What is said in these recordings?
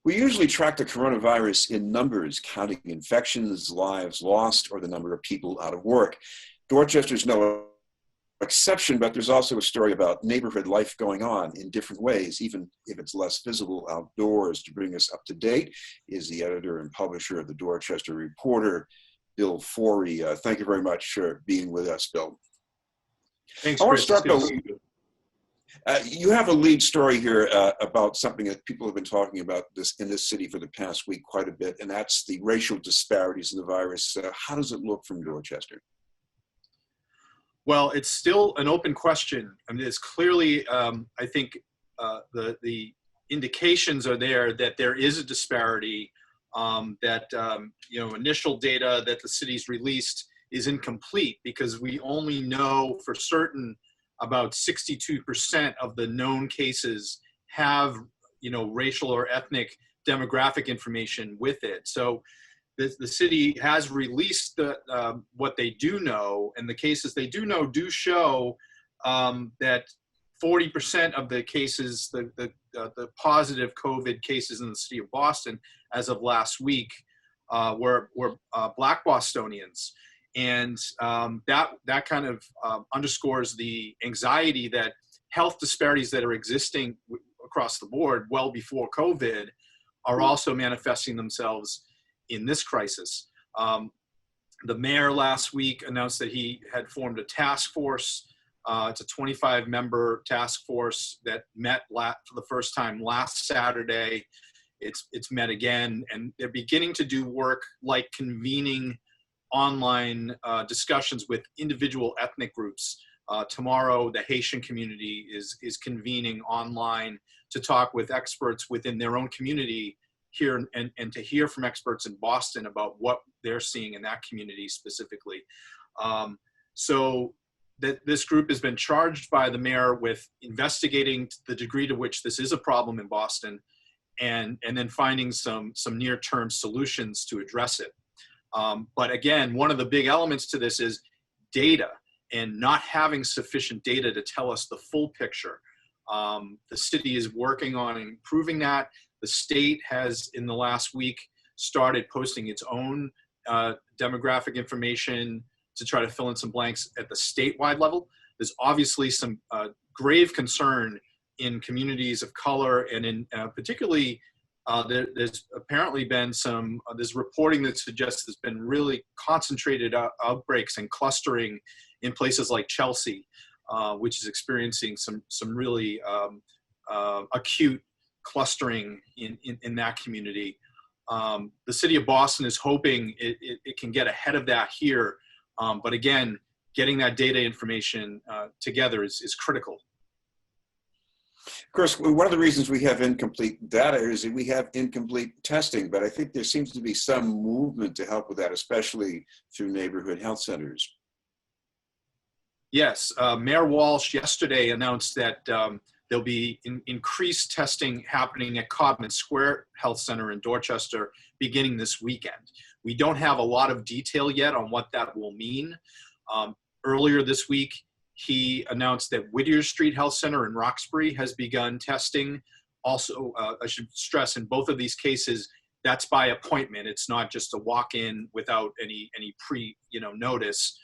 We usually track the coronavirus in numbers, counting infections, lives lost, or the number of people out of work. Dorchester's no exception, but there's also a story about neighborhood life going on in different ways, even if it's less visible outdoors. To bring us up to date is the editor and publisher of the Dorchester Reporter, Bill Forry. Thank you very much for being with us, Bill. Thanks, I want Chris. to start, Bill. You have a lead story here about something that people have been talking about in this city for the past week quite a bit, and that's the racial disparities in the virus. How does it look from Dorchester? Well, it's still an open question. I mean, it's clearly, I think, the indications are there that there is a disparity. Initial data that the city's released is incomplete because we only know for certain about 62% of the known cases have, racial or ethnic demographic information with it. So the city has released what they do know, and the cases they do know do show that 40% of the cases, the positive COVID cases in the city of Boston as of last week were Black Bostonians. And that kind of underscores the anxiety that health disparities that are existing across the board well before COVID are also manifesting themselves in this crisis. The mayor last week announced that he had formed a task force. It's a 25-member task force that met for the first time last Saturday. It's met again, and they're beginning to do work like convening online discussions with individual ethnic groups. Tomorrow, the Haitian community is convening online to talk with experts within their own community here and to hear from experts in Boston about what they're seeing in that community specifically. So this group has been charged by the mayor with investigating the degree to which this is a problem in Boston and then finding some near-term solutions to address it. But again, one of the big elements to this is data and not having sufficient data to tell us the full picture. The city is working on improving that. The state has, in the last week, started posting its own demographic information to try to fill in some blanks at the statewide level. There's obviously some grave concern in communities of color and in particularly there's apparently been there's reporting that suggests there's been really concentrated outbreaks and clustering in places like Chelsea, which is experiencing some really acute clustering in that community. The city of Boston is hoping it can get ahead of that here, but again, getting that data information together is critical. Of course, one of the reasons we have incomplete data is that we have incomplete testing, but I think there seems to be some movement to help with that, especially through neighborhood health centers. Yes, Mayor Walsh yesterday announced that there'll be increased testing happening at Codman Square Health Center in Dorchester beginning this weekend. We don't have a lot of detail yet on what that will mean. Earlier this week, he announced that Whittier Street Health Center in Roxbury has begun testing. Also, I should stress in both of these cases, that's by appointment. It's not just a walk-in without any notice.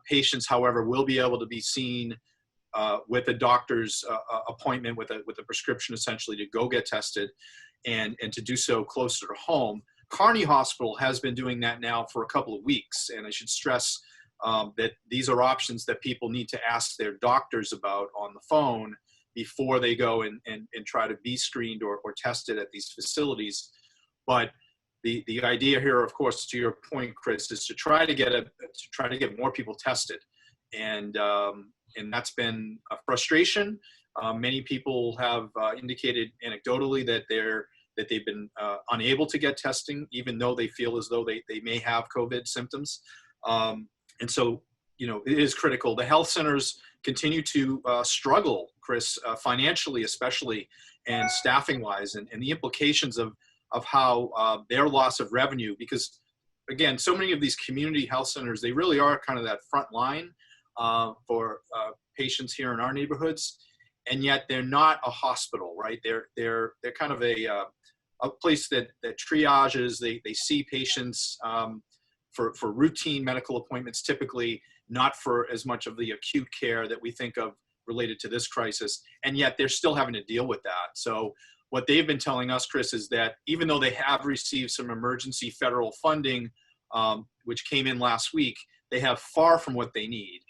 Patients, however, will be able to be seen with a doctor's appointment with a prescription essentially to go get tested and to do so closer to home. Kearney Hospital has been doing that now for a couple of weeks, and I should stress that these are options that people need to ask their doctors about on the phone before they go and try to be screened or tested at these facilities. But the idea here, of course, to your point, Chris, is to try to get more people tested, and that's been a frustration. Many people have indicated anecdotally that they've been unable to get testing, even though they feel as though they may have COVID symptoms. And so, it is critical. The health centers continue to struggle, Chris, financially especially, and staffing-wise, and the implications of how their loss of revenue, because, again, so many of these community health centers, they really are kind of that front line for patients here in our neighborhoods, and yet they're not a hospital, right? They're kind of a a place that triages. They see patients for routine medical appointments, typically, not for as much of the acute care that we think of related to this crisis. And yet they're still having to deal with that. So what they've been telling us, Chris, is that even though they have received some emergency federal funding, which came in last week, they have far from what they need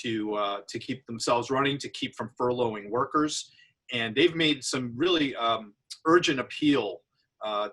to keep themselves running, to keep from furloughing workers. And they've made some really urgent appeal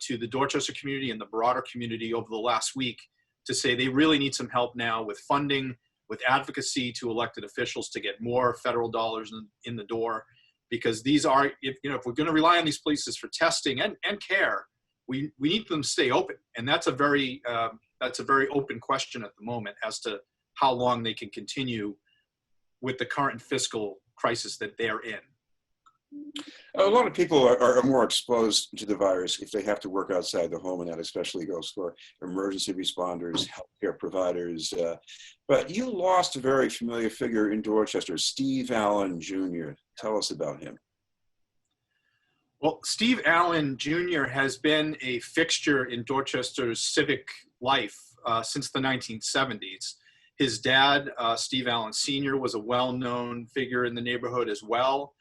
to the Dorchester community and the broader community over the last week to say they really need some help now with funding, with advocacy to elected officials to get more federal dollars in the door. Because these are, if we're going to rely on these places for testing and care, we need them to stay open. And that's a very open question at the moment as to how long they can continue with the current fiscal crisis that they're in. A lot of people are more exposed to the virus if they have to work outside the home, and that especially goes for emergency responders, healthcare providers. But you lost a very familiar figure in Dorchester, Steve Allen Jr. Tell us about him. Well, Steve Allen Jr. has been a fixture in Dorchester's civic life since the 1970s. His dad, Steve Allen Sr., was a well-known figure in the neighborhood as well.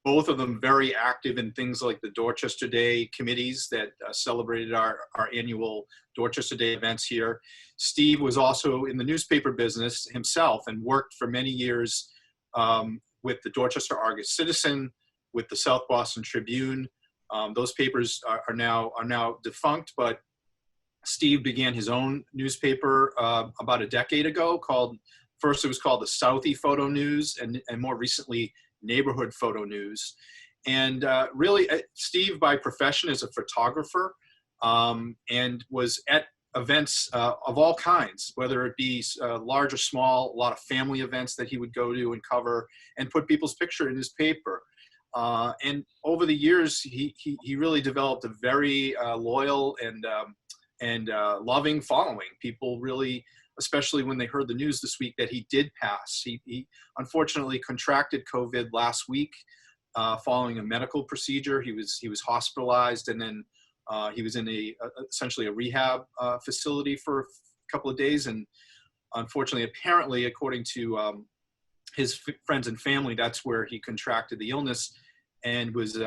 Both of them very active in things like the Dorchester Day committees that celebrated our annual Dorchester Day events here. Steve was also in the newspaper business himself and worked for many years with the Dorchester Argus-Citizen, with the South Boston Tribune. Those papers are now defunct, but Steve began his own newspaper about a decade ago. First it was called the Southie Photo News, and more recently Neighborhood Photo News. And really, Steve by profession is a photographer and was at events of all kinds, whether it be large or small, a lot of family events that he would go to and cover and put people's picture in his paper. And over the years, he really developed a very loyal and loving following. People really, especially when they heard the news this week that he did pass. He unfortunately contracted COVID last week following a medical procedure. He was hospitalized, and then he was in essentially a rehab facility for a couple of days. And unfortunately, apparently, according to his friends and family, that's where he contracted the illness, and was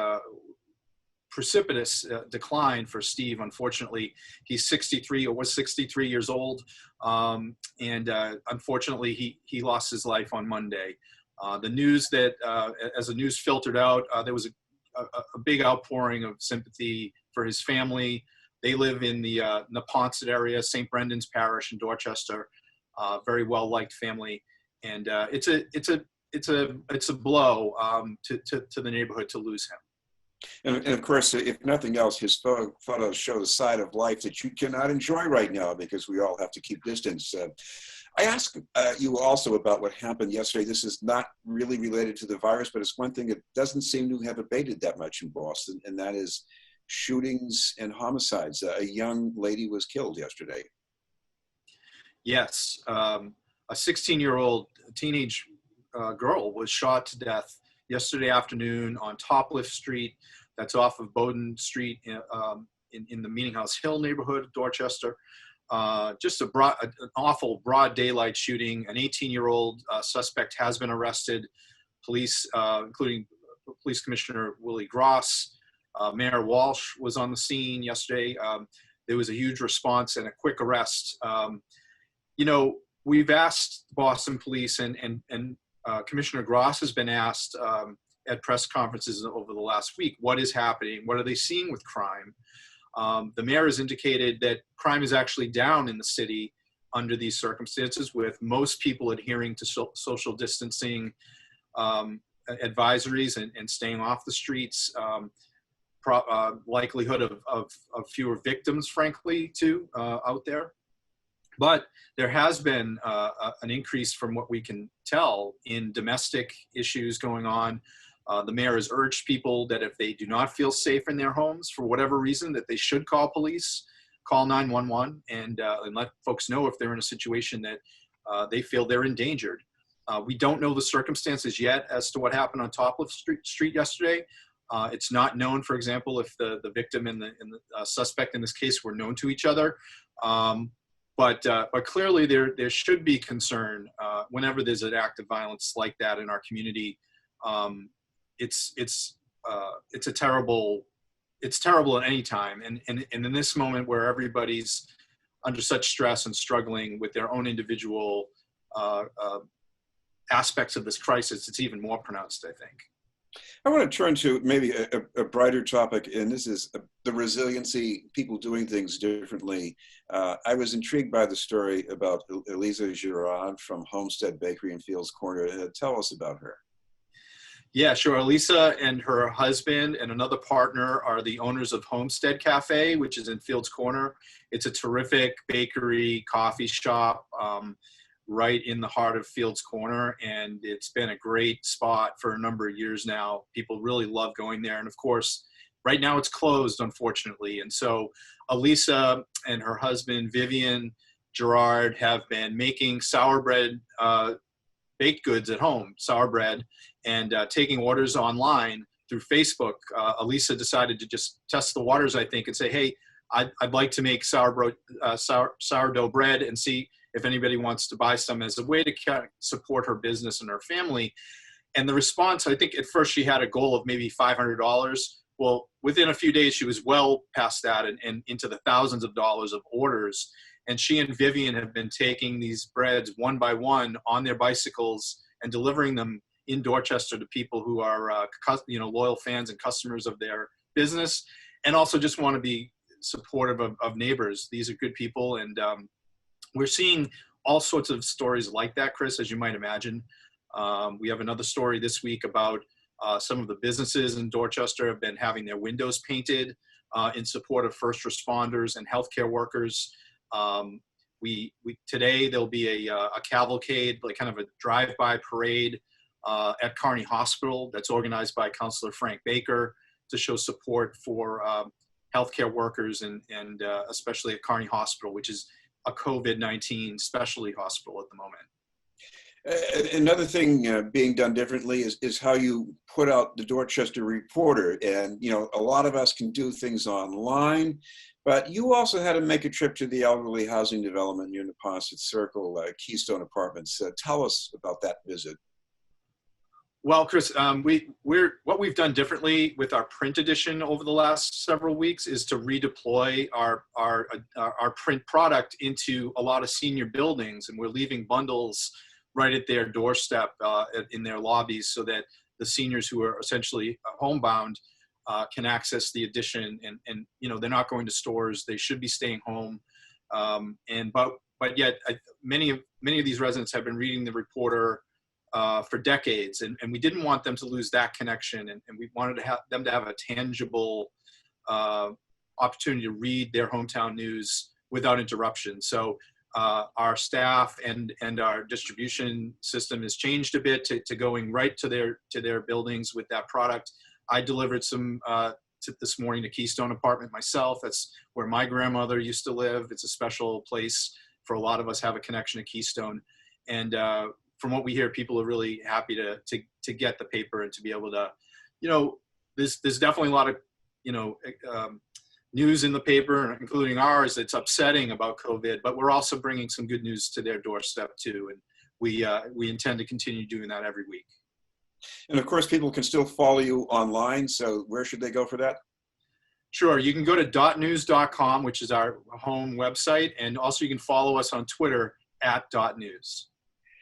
precipitous decline for Steve. Unfortunately, he's 63 or was 63 years old. And unfortunately, he lost his life on Monday. The news that, as the news filtered out, there was a big outpouring of sympathy for his family. They live in the Neponset area, St. Brendan's Parish in Dorchester. Very well-liked family. And it's a blow to the neighborhood to lose him. And of course, if nothing else, his photos show the side of life that you cannot enjoy right now because we all have to keep distance. I asked you also about what happened yesterday. This is not really related to the virus, but it's one thing that doesn't seem to have abated that much in Boston, and that is shootings and homicides. A young lady was killed yesterday. Yes, a 16-year-old teenage girl was shot to death yesterday afternoon on Topliff Street. That's off of Bowdoin Street in the Meeting House Hill neighborhood of Dorchester. Just an awful broad daylight shooting. An 18-year-old suspect has been arrested. Police, including Police Commissioner Willie Gross, Mayor Walsh was on the scene yesterday. There was a huge response and a quick arrest. We've asked Boston Police and Commissioner Gross has been asked at press conferences over the last week, what is happening? What are they seeing with crime? The mayor has indicated that crime is actually down in the city under these circumstances, with most people adhering to social distancing advisories and staying off the streets. Likelihood of fewer victims, frankly, too, out there. But there has been an increase from what we can tell in domestic issues going on. The mayor has urged people that if they do not feel safe in their homes for whatever reason, that they should call police, call 911, and let folks know if they're in a situation that they feel they're endangered. We don't know the circumstances yet as to what happened on Topliff Street yesterday. It's not known, for example, if the victim and the suspect in this case were known to each other. But clearly there should be concern whenever there's an act of violence like that in our community. It's terrible at any time. And in this moment where everybody's under such stress and struggling with their own individual aspects of this crisis, it's even more pronounced, I think. I want to turn to maybe a brighter topic, and this is the resiliency, people doing things differently. I was intrigued by the story about Elisa Girard from Homestead Bakery in Fields Corner. Tell us about her. Yeah, sure. Elisa and her husband and another partner are the owners of Homestead Cafe, which is in Fields Corner. It's a terrific bakery, coffee shop, right in the heart of Fields Corner, and it's been a great spot for a number of years now. People really love going there, and of course, right now it's closed, unfortunately. And so Elisa and her husband, Vivian Girard, have been making sour bread, baked goods at home, sour bread, and taking orders online through Facebook. Elisa decided to just test the waters, I think, and say, hey, I'd like to make sourdough bread and see if anybody wants to buy some, as a way to kind of support her business and her family. And the response, I think at first she had a goal of maybe $500. Well, within a few days, she was well past that and into the thousands of dollars of orders. And she and Vivian have been taking these breads one by one on their bicycles and delivering them in Dorchester to people who are loyal fans and customers of their business, and also just want to be supportive of neighbors. These are good people, and we're seeing all sorts of stories like that, Chris, as you might imagine. We have another story this week about some of the businesses in Dorchester have been having their windows painted in support of first responders and healthcare workers. Today there'll be a cavalcade, like kind of a drive-by parade at Kearney Hospital that's organized by Councilor Frank Baker to show support for healthcare workers and especially at Kearney Hospital, which is a COVID-19 specialty hospital at the moment. Another thing being done differently is how you put out the Dorchester Reporter. And, a lot of us can do things online, but you also had to make a trip to the elderly housing development near Neponset Circle, Keystone Apartments. Tell us about that visit. Well, Chris, what we've done differently with our print edition over the last several weeks is to redeploy our print product into a lot of senior buildings, and we're leaving bundles right at their doorstep in their lobbies, so that the seniors who are essentially homebound can access the edition. And they're not going to stores; they should be staying home. But yet, many of these residents have been reading the Reporter for decades, and we didn't want them to lose that connection, and we wanted them to have a tangible opportunity to read their hometown news without interruption. So our staff and our distribution system has changed a bit to going right to their buildings with that product. I delivered some this morning to Keystone Apartment myself. That's where my grandmother used to live. It's a special place for a lot of us, have a connection to Keystone, and from what we hear, people are really happy to get the paper and to be able to, there's definitely a lot of, news in the paper, including ours, that's upsetting about COVID, but we're also bringing some good news to their doorstep too. And we intend to continue doing that every week. And of course, people can still follow you online. So where should they go for that? Sure. You can go to .news.com, which is our home website. And also you can follow us on Twitter @.news.